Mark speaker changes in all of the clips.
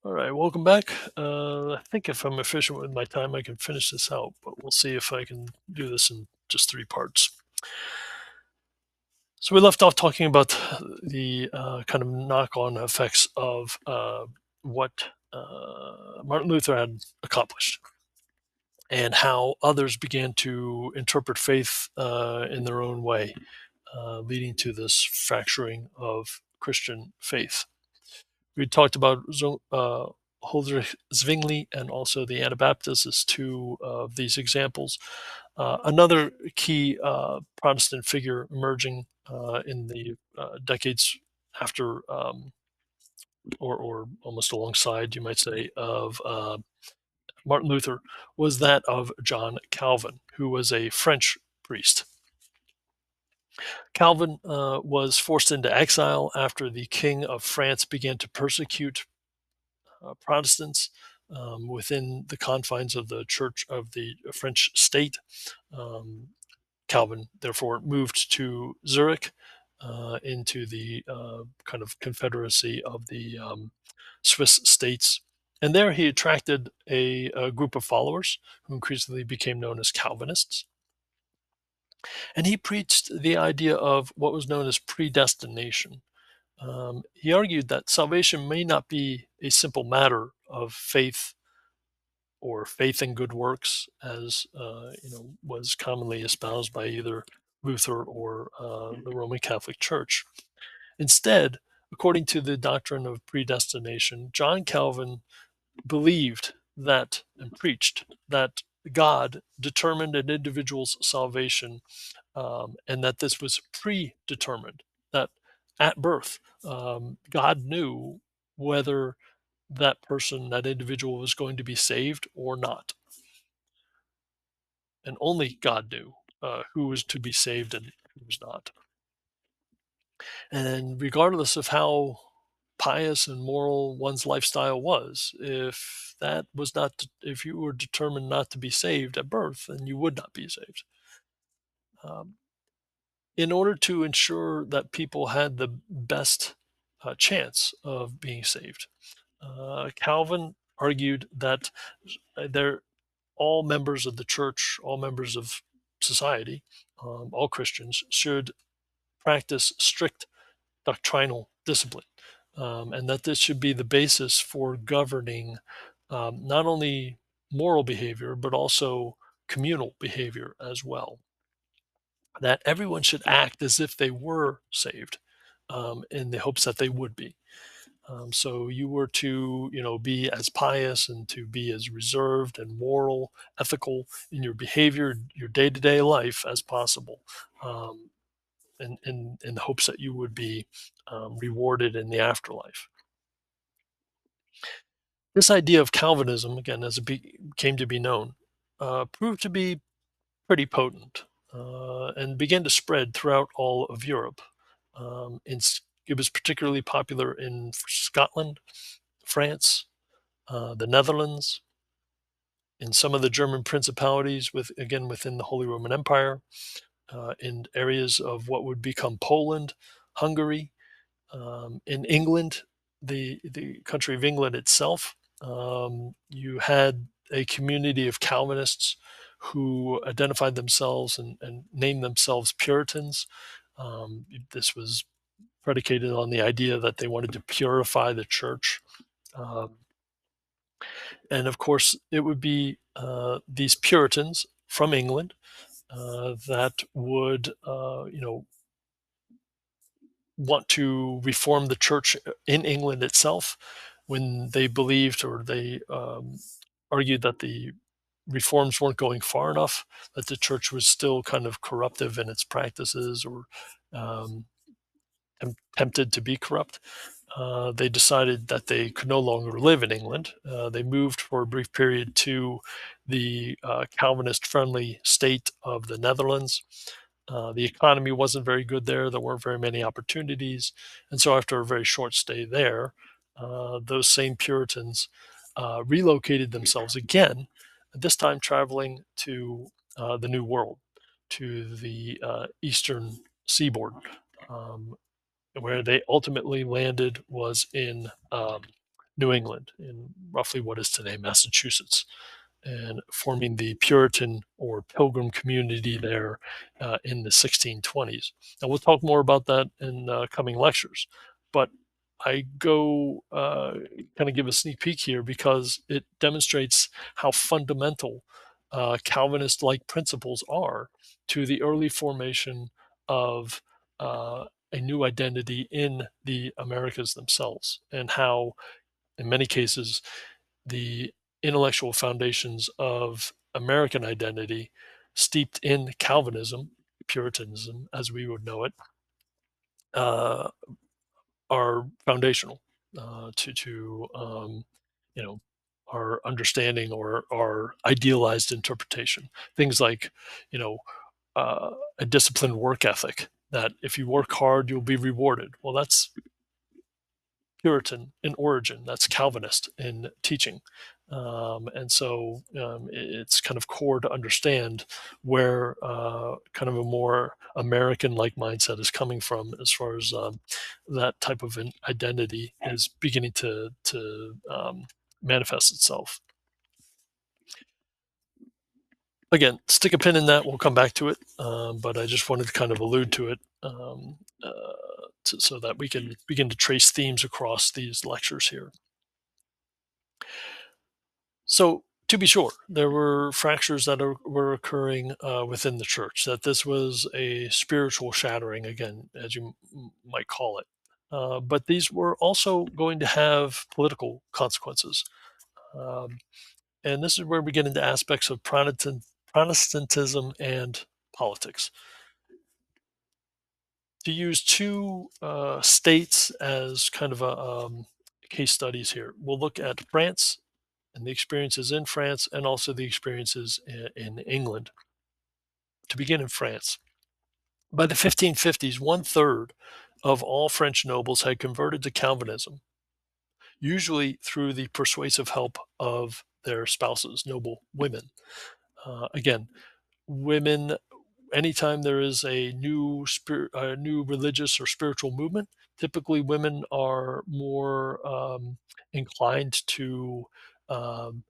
Speaker 1: All right, welcome back. I think if I'm efficient with my time, I can finish this out, but we'll see if I can do this in just three parts. So we left off talking about the kind of knock-on effects of what Martin Luther had accomplished, and how others began to interpret faith in their own way, leading to this fracturing of Christian faith. We talked about Huldrych Zwingli and also the Anabaptists as two of these examples. Another key Protestant figure emerging in the decades after, or almost alongside, you might say, of Martin Luther, was that of John Calvin, who was a French priest. Calvin was forced into exile after the King of France began to persecute Protestants within the confines of the Church of the French state. Um, Calvin therefore moved to Zurich into the kind of confederacy of the Swiss states. And there he attracted a group of followers who increasingly became known as Calvinists. And he preached the idea of what was known as predestination. He argued that salvation may not be a simple matter of faith or faith in good works, as was commonly espoused by either Luther or the Roman Catholic Church. Instead, according to the doctrine of predestination, John Calvin believed that and preached that God determined an individual's salvation, and that this was predetermined, that at birth, God knew whether that person, that individual, was going to be saved or not. And only God knew who was to be saved and who was not. And regardless of how pious and moral one's lifestyle was, if that was not, if you were determined not to be saved at birth, then you would not be saved. Um, in order to ensure that people had the best chance of being saved, Calvin argued that there all members of the church, all members of society, all Christians should practice strict doctrinal discipline, and that this should be the basis for governing not only moral behavior but also communal behavior as well. That everyone should act as if they were saved, in the hopes that they would be. So you were to, be as pious and to be as reserved and moral, ethical in your behavior, your day-to-day life as possible, um, in the hopes that you would be rewarded in the afterlife. This idea of Calvinism, again, as it came to be known, proved to be pretty potent, and began to spread throughout all of Europe. It was particularly popular in Scotland, France, the Netherlands, in some of the German principalities, within the Holy Roman Empire, in areas of what would become Poland, Hungary, in England, the country of England itself. You had a community of Calvinists who identified themselves and named themselves Puritans. This was predicated on the idea that they wanted to purify the church. Um, and of course, it would be these Puritans from England that would, want to reform the church in England itself when they believed, or they argued that the reforms weren't going far enough, that the church was still kind of corruptive in its practices, or um, tempted to be corrupt. They decided that they could no longer live in England. They moved for a brief period to the Calvinist friendly state of the Netherlands. The economy wasn't very good there. There weren't very many opportunities. And so, after a very short stay there, those same Puritans relocated themselves again, this time traveling to the New World, to the eastern seaboard. Where they ultimately landed was in New England, in roughly what is today Massachusetts, and forming the Puritan or Pilgrim community there in the 1620s. And we'll talk more about that in coming lectures. But I go kind of give a sneak peek here because it demonstrates how fundamental Calvinist like principles are to the early formation of a new identity in the Americas themselves, and how, in many cases, the intellectual foundations of American identity, steeped in Calvinism, Puritanism, as we would know it, uh, are foundational to you know our understanding or our idealized interpretation. Things like, you know, uh, a disciplined work ethic. That if you work hard, you'll be rewarded. Well, that's Puritan in origin. That's Calvinist in teaching. And so it's kind of core to understand where kind of a more American like mindset is coming from as far as that type of an identity is beginning to manifest itself. Again, stick a pin in that. We'll come back to it. But I just wanted to kind of allude to it so that we can begin to trace themes across these lectures here. So, to be sure, there were fractures that were occurring within the church, that this was a spiritual shattering, again, as you might call it. But these were also going to have political consequences. Um, and this is where we get into aspects of Protestantism and politics. To use two states as kind of case studies here, we'll look at France and the experiences in France, and also the experiences in England. To begin in France, by the 1550s, one third of all French nobles had converted to Calvinism, usually through the persuasive help of their spouses, noble women. Again, women, anytime there is a new religious or spiritual movement, typically women are more inclined to um,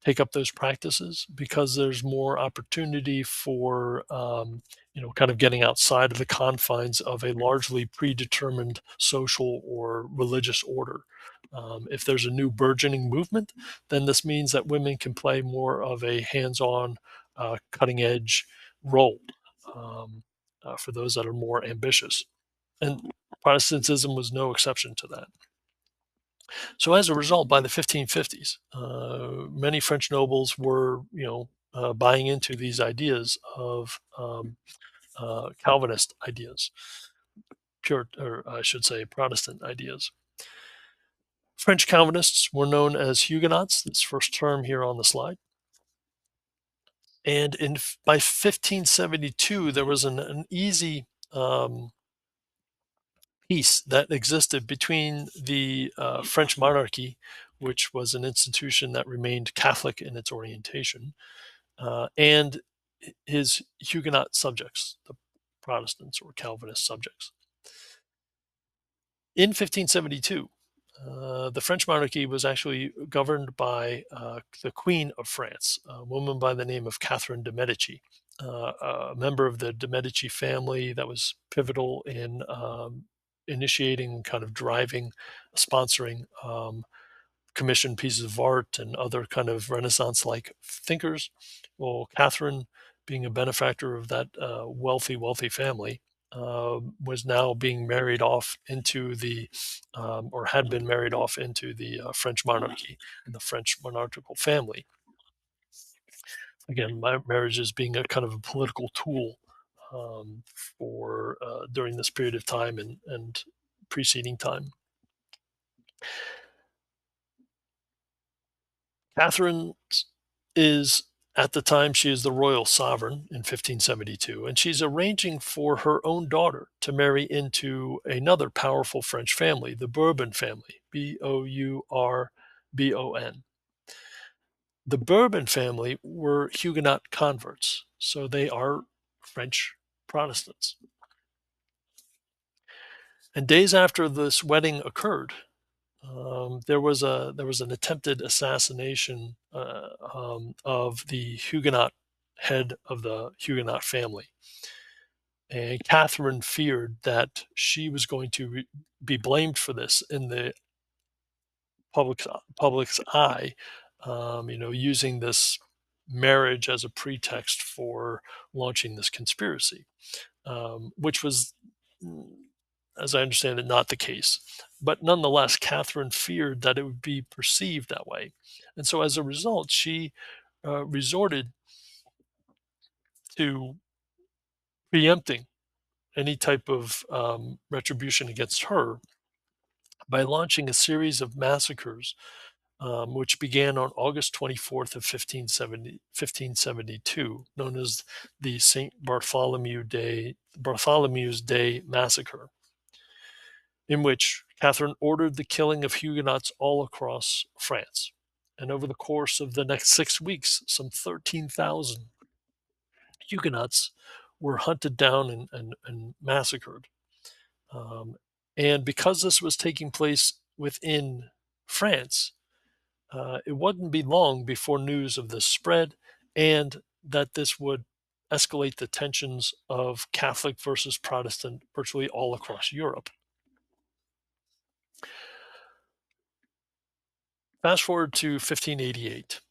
Speaker 1: take up those practices because there's more opportunity for kind of getting outside of the confines of a largely predetermined social or religious order. If there's a new burgeoning movement, then this means that women can play more of a hands-on, cutting edge role um, for those that are more ambitious. And Protestantism was no exception to that. So as a result, by the 1550s, many French nobles were, buying into these ideas of Calvinist ideas, pure, or I should say, Protestant ideas. French Calvinists were known as Huguenots. This first term here on the slide. And by 1572, there was an easy peace that existed between the French monarchy, which was an institution that remained Catholic in its orientation, and his Huguenot subjects, the Protestants or Calvinist subjects. In 1572, the French monarchy was actually governed by the Queen of France, a woman by the name of Catherine de' Medici, a member of the de' Medici family that was pivotal in initiating, kind of driving, sponsoring commissioned pieces of art and other kind of Renaissance-like thinkers. Well, Catherine, being a benefactor of that wealthy family, was now being married off into or had been married off into the French monarchy and the French monarchical family. Again, marriages being a kind of a political tool for during this period of time and preceding time. Catherine is, at the time, she is the royal sovereign in 1572, and she's arranging for her own daughter to marry into another powerful French family, the Bourbon family, Bourbon. The Bourbon family were Huguenot converts, so they are French Protestants. And days after this wedding occurred, There was an attempted assassination of the Huguenot head of the Huguenot family, and Catherine feared that she was going to be blamed for this in the public's eye, using this marriage as a pretext for launching this conspiracy, which was, mm, as I understand it, not the case. But nonetheless, Catherine feared that it would be perceived that way. And so as a result, she resorted to preempting any type of retribution against her by launching a series of massacres, which began on August 24th of 1572, known as the Bartholomew's Day Massacre, in which Catherine ordered the killing of Huguenots all across France. And over the course of the next 6 weeks, some 13,000 Huguenots were hunted down and massacred. Um, and because this was taking place within France, it wouldn't be long before news of this spread and that this would escalate the tensions of Catholic versus Protestant virtually all across Europe. Fast forward to 1588,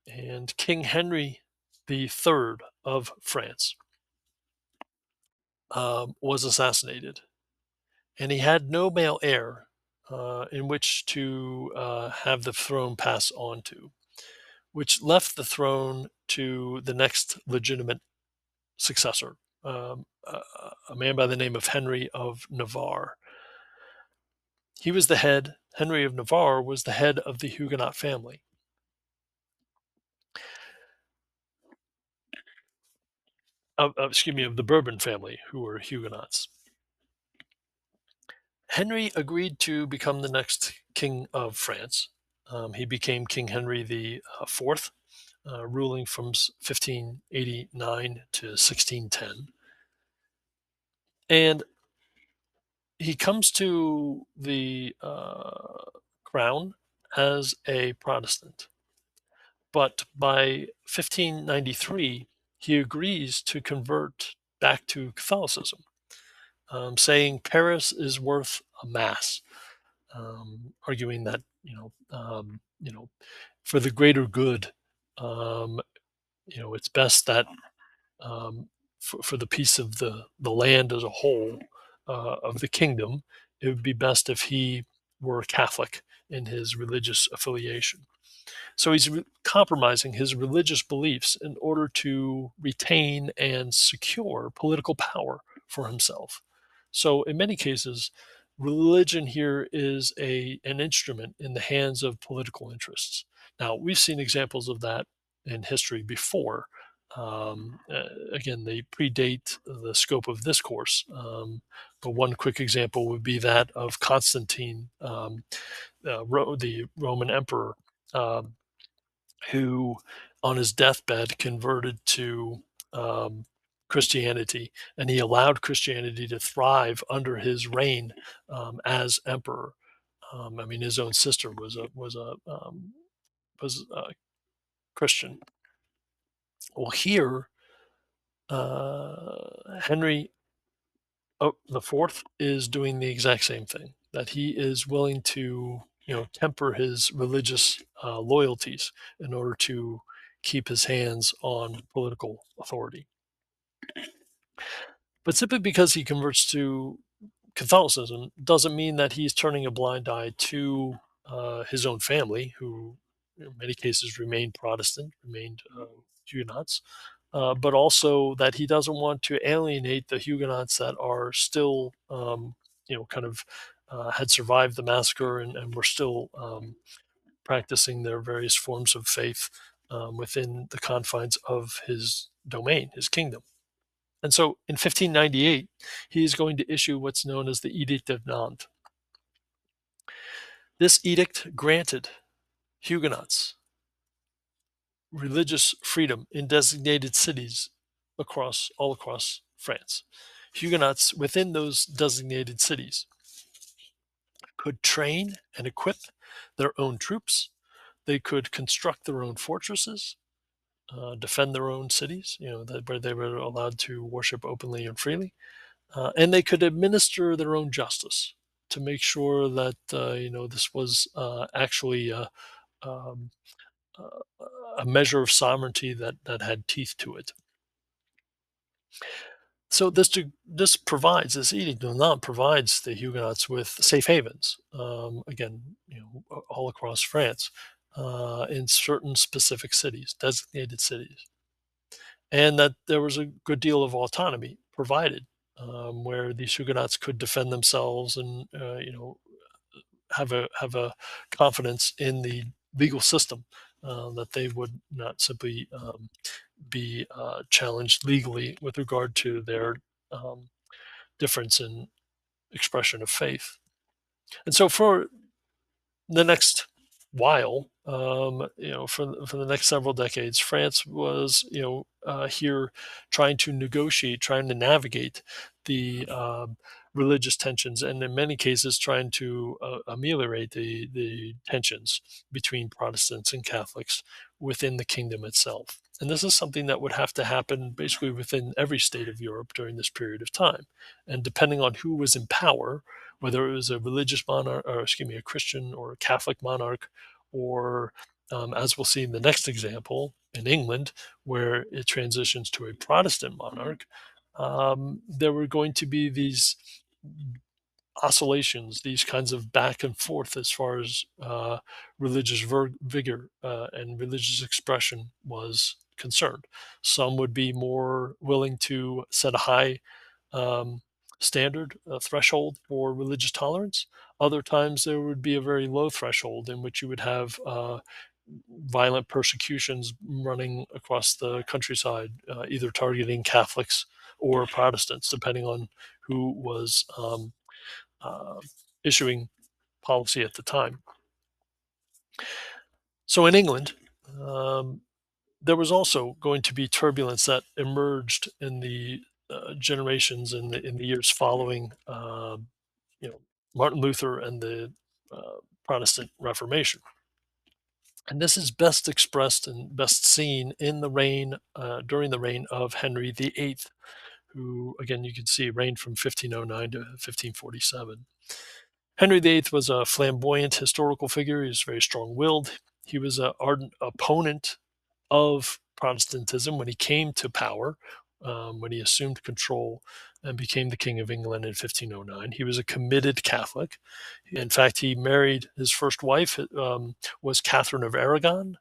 Speaker 1: and King Henry III of France was assassinated, and he had no male heir in which to have the throne pass on to, which left the throne to the next legitimate successor, a man by the name of Henry of Navarre. Henry of Navarre was the head of the Huguenot family. Of the Bourbon family, who were Huguenots. Henry agreed to become the next king of France. He became King Henry the Fourth, ruling from 1589 to 1610. And he comes to the crown as a Protestant. But by 1593, he agrees to convert back to Catholicism, saying Paris is worth a mass, arguing that for the greater good, um, it's best that for the peace of the land as a whole, of the kingdom, it would be best if he were Catholic in his religious affiliation. So he's compromising his religious beliefs in order to retain and secure political power for himself. So in many cases, religion here is an instrument in the hands of political interests. Now, we've seen examples of that in history before. Again, they predate the scope of this course. But one quick example would be that of Constantine, the Roman emperor, um, who on his deathbed converted to um, Christianity, and he allowed Christianity to thrive under his reign as emperor. I mean, his own sister was a Christian. Well, here Henry the Fourth is doing the exact same thing. That he is willing to temper his religious loyalties in order to keep his hands on political authority. But simply because he converts to Catholicism doesn't mean that he's turning a blind eye to his own family, who in many cases remained Protestant, remained Huguenots, but also that he doesn't want to alienate the Huguenots that are still, kind of had survived the massacre and were still practicing their various forms of faith within the confines of his domain, his kingdom. And so in 1598, he is going to issue what's known as the Edict of Nantes. This edict granted Huguenots religious freedom in designated cities all across France. Huguenots within those designated cities could train and equip their own troops. They could construct their own fortresses, defend their own cities, where they were allowed to worship openly and freely, and they could administer their own justice to make sure that this was actually um, a measure of sovereignty that had teeth to it. So this edict of Nantes provides the Huguenots with safe havens, again, all across France, in certain specific cities, designated cities, and that there was a good deal of autonomy provided, where these Huguenots could defend themselves and have a confidence in the legal system, that they would not simply be challenged legally with regard to their um, difference in expression of faith. And so for the next while, for the next several decades, France was, here trying to negotiate, trying to navigate the religious tensions, and in many cases trying to ameliorate the tensions between Protestants and Catholics within the kingdom itself. And this is something that would have to happen basically within every state of Europe during this period of time. And depending on who was in power, whether it was a religious monarch, or excuse me, a Christian or a Catholic monarch, or as we'll see in the next example in England, where it transitions to a Protestant monarch, there were going to be these oscillations, these kinds of back and forth as far as religious vigor and religious expression was concerned. Some would be more willing to set a high um, standard, a threshold for religious tolerance. Other times there would be a very low threshold in which you would have violent persecutions running across the countryside, either targeting Catholics or Protestants, depending on who was uh, issuing policy at the time. So in England, um, there was also going to be turbulence that emerged in the generations in the years following, you know, Martin Luther and the Protestant Reformation. And this is best expressed and best seen in the reign during the reign of Henry VIII, who, again, you can see reigned from 1509 to 1547. Henry VIII was a flamboyant historical figure. He was very strong willed. He was an ardent opponent of Protestantism when he came to power, when he assumed control and became the King of England in 1509. He was a committed Catholic. In fact, he married his first wife, was Catherine of Aragon,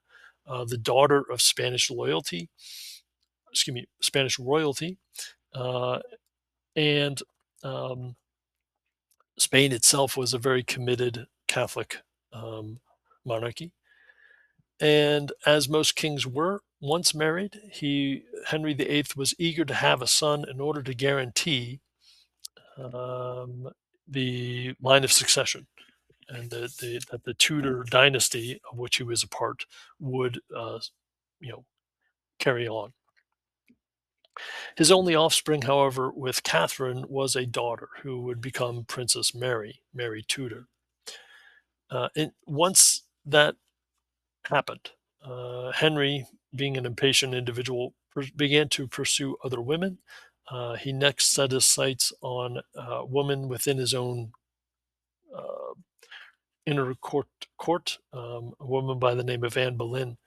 Speaker 1: the daughter of Spanish royalty, uh, and um, Spain itself was a very committed Catholic monarchy. And as most kings were, once married, Henry VIII was eager to have a son in order to guarantee um, the line of succession, and that the Tudor dynasty of which he was a part would, you know, carry on. His only offspring, however, with Catherine was a daughter who would become Princess Mary Tudor. And once that happened, Henry, being an impatient individual, began to pursue other women. He next set his sights on a woman within his own uh, inner court, a woman by the name of Anne Boleyn.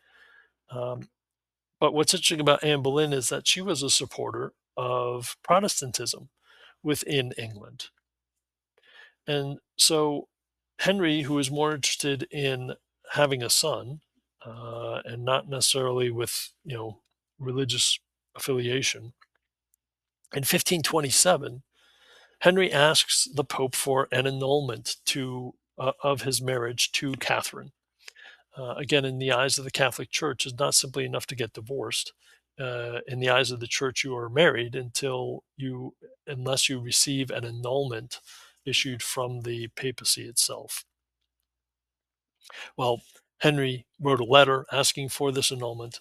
Speaker 1: Um, but what's interesting about Anne Boleyn is that she was a supporter of Protestantism within England. And so Henry, who was more interested in having a son, and not necessarily with, religious affiliation, in 1527, Henry asks the Pope for an annulment of his marriage to Catherine. Again, in the eyes of the Catholic Church, it's not simply enough to get divorced. In the eyes of the Church, you are married unless you receive an annulment issued from the papacy itself. Well, Henry wrote a letter asking for this annulment.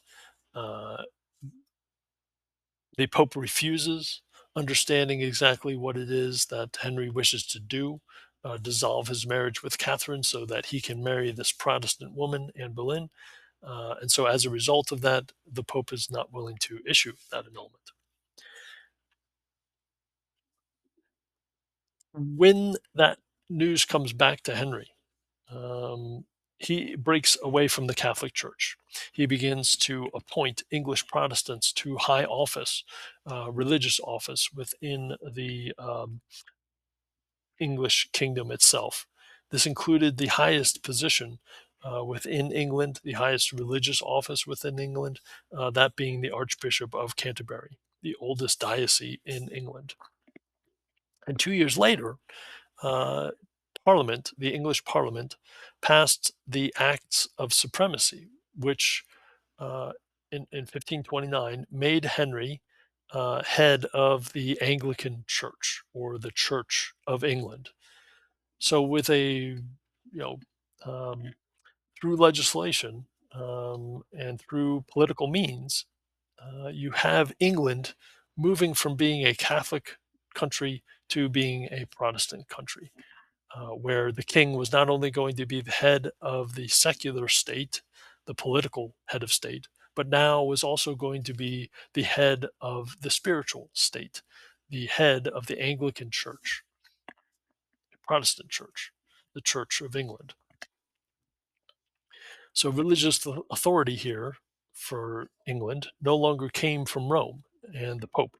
Speaker 1: Uh, the Pope refuses, understanding exactly what it is that Henry wishes to do. dissolve his marriage with Catherine so that he can marry this Protestant woman, Anne Boleyn. And so, as a result of that, the Pope is not willing to issue that annulment. When that news comes back to Henry, um, he breaks away from the Catholic Church. He begins to appoint English Protestants to high office, religious office within the English kingdom itself. This included the highest position within England, the highest religious office within England, that being the Archbishop of Canterbury, the oldest diocese in England. And 2 years later, uh, Parliament, the English Parliament, passed the Acts of Supremacy, which uh, in 1529 made Henry head of the Anglican Church or the Church of England. So, with know, um, through legislation and through political means, you have England moving from being a Catholic country to being a Protestant country, where the king was not only going to be the head of the secular state, the political head of state, but now was also going to be the head of the spiritual state, the head of the Anglican Church, the Protestant Church, the Church of England. So religious authority here for England no longer came from Rome and the Pope.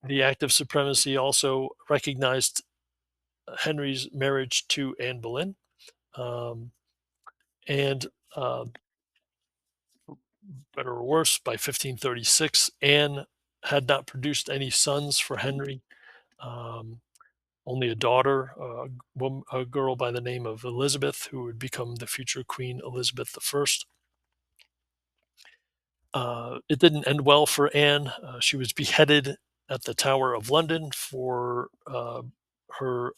Speaker 1: The Act of Supremacy also recognized Henry's marriage to Anne Boleyn, um, and better or worse, by 1536, Anne had not produced any sons for Henry, um, only a daughter, a girl by the name of Elizabeth, who would become the future Queen Elizabeth I. It didn't end well for Anne. She was beheaded at the Tower of London for her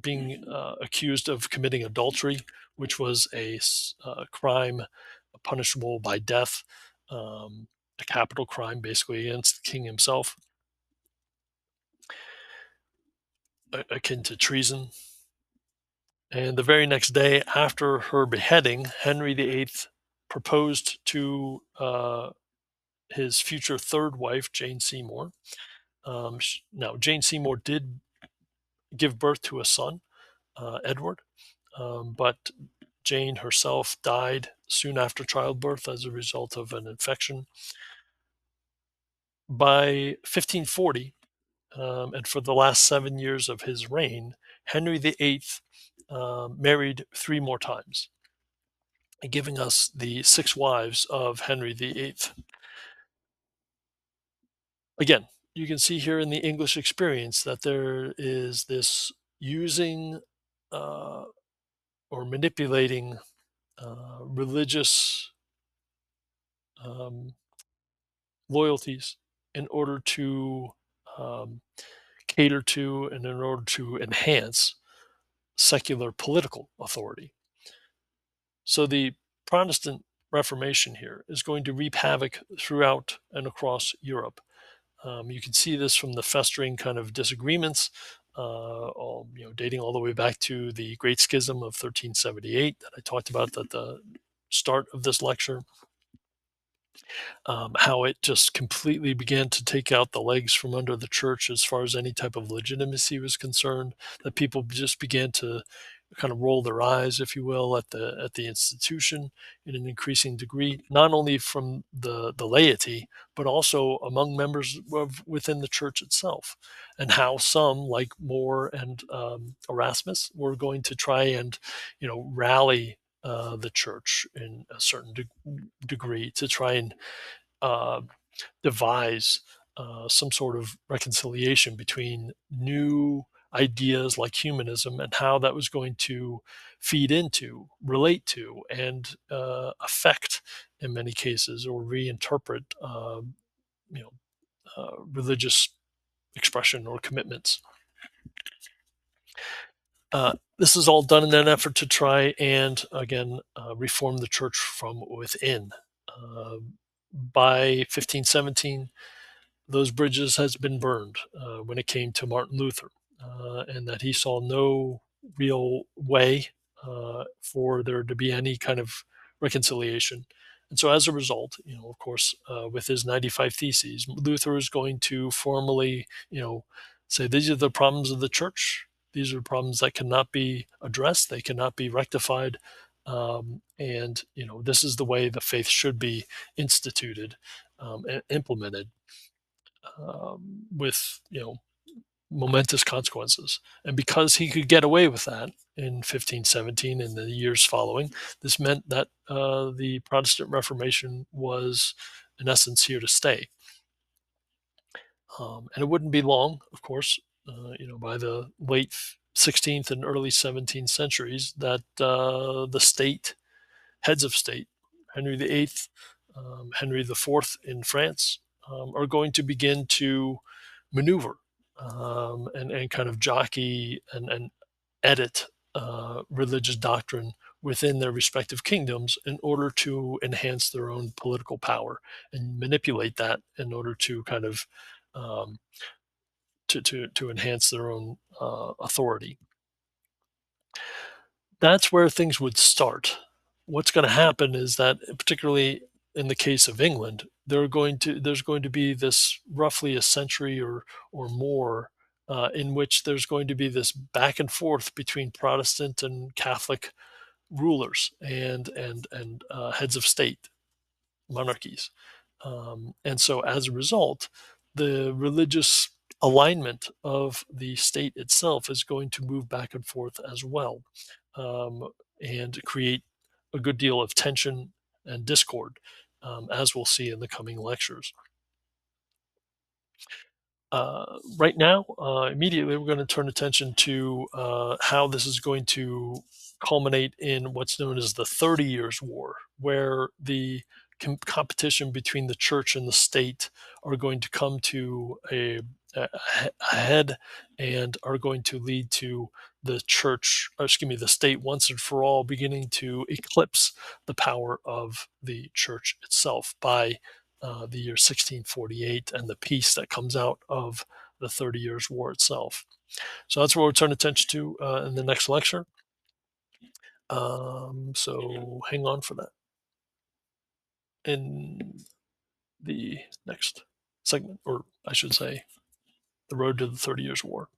Speaker 1: being accused of committing adultery, which was a crime punishable by death, a capital crime basically against the king himself, akin to treason. And the very next day after her beheading, Henry VIII proposed to his future third wife, Jane Seymour. Now, Jane Seymour did give birth to a son, Edward, but Jane herself died soon after childbirth as a result of an infection. By 1540, and for the last 7 years of his reign, Henry VIII married three more times, giving us the six wives of Henry VIII. Again, you can see here in the English experience that there is this using uh, or manipulating religious um, loyalties in order to um, cater to and in order to enhance secular political authority. So the Protestant Reformation here is going to reap havoc throughout and across Europe. You can see this from the festering kind of disagreements, dating all the way back to the Great Schism of 1378 that I talked about at the start of this lecture. How it just completely began to take out the legs from under the church as far as any type of legitimacy was concerned. That people just began to kind of roll their eyes, if you will, at the institution in an increasing degree, not only from the laity, but also among members of within the church itself, and how some, like More and Erasmus, were going to try and rally the church in a certain degree to try and uh, devise some sort of reconciliation between new ideas like humanism and how that was going to feed into, relate to, and affect, in many cases, or reinterpret, religious expression or commitments. This is all done in an effort to try and, again, reform the church from within. By 1517, those bridges has been burned when it came to Martin Luther, and that he saw no real way for there to be any kind of reconciliation. And so, as a result, of course, with his 95 Theses, Luther is going to formally, say these are the problems of the church. These are problems that cannot be addressed. They cannot be rectified. And this is the way the faith should be instituted and implemented with momentous consequences. And because he could get away with that in 1517 and the years following, this meant that the Protestant Reformation was, in essence, here to stay. And it wouldn't be long, of course, by the late 16th and early 17th centuries, that the state, heads of state, Henry VIII, Henry IV in France, are going to begin to maneuver and kind of jockey and edit religious doctrine within their respective kingdoms in order to enhance their own political power and manipulate that in order to kind of um, to enhance their own authority. That's where things would start. What's going to happen is that, particularly in the case of England, there's going to be this roughly a century or more in which there's going to be this back and forth between Protestant and Catholic rulers and heads of state, monarchies. And so, as a result, the religious alignment of the state itself is going to move back and forth as well, and create a good deal of tension and discord, as we'll see in the coming lectures. Right now, immediately, we're going to turn attention to how this is going to culminate in what's known as the 30 Years' War, where the competition between the church and the state are going to come to a head and are going to lead to the church, or excuse me, the state once and for all beginning to eclipse the power of the church itself by the year 1648 and the peace that comes out of the 30 Years' War itself. So that's what we'll turn attention to in the next lecture. So hang on for that in the next segment, or I should say, the road to the 30 Years' War.